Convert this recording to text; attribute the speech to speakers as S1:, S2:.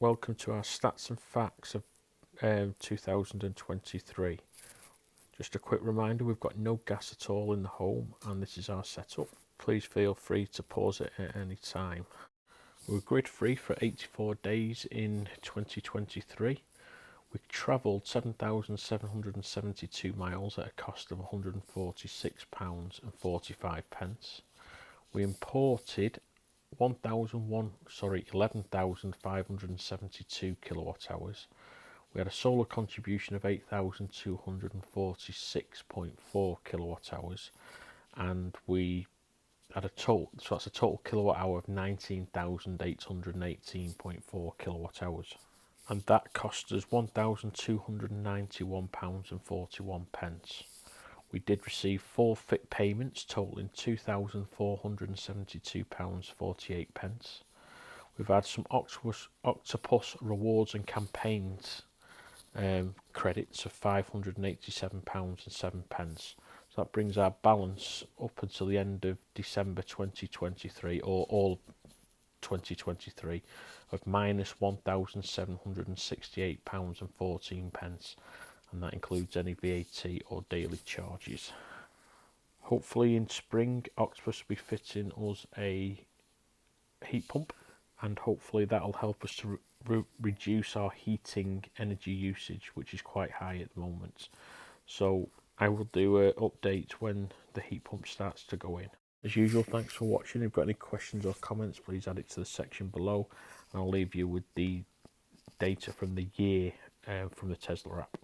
S1: Welcome to our stats and facts of 2023. Just a quick reminder, we've got no gas at all in the home and this is our setup. Please feel free to pause it at any time. We were grid free for 84 days in 2023. We travelled 7,772 miles at a cost of £146.45. We imported 11,572 kilowatt hours. We had a solar contribution of 8,246.4 kilowatt hours, and we had a total, so that's a total kilowatt hour of 19,818.4 kilowatt hours, and that cost us £1,291.41. We did receive forfeit payments totaling £2,472.48. We've had some Octopus rewards and campaigns credits of £587.07. So that brings our balance up until the end of December 2023, or all 2023, of minus £1,768.14. And that includes any VAT or daily charges. Hopefully in spring, Octopus will be fitting us a heat pump, and hopefully that'll help us to reduce our heating energy usage, which is quite high at the moment. So I will do an update when the heat pump starts to go in. As usual, thanks for watching. If you've got any questions or comments, please add it to the section below, and I'll leave you with the data from the year from the Tesla app.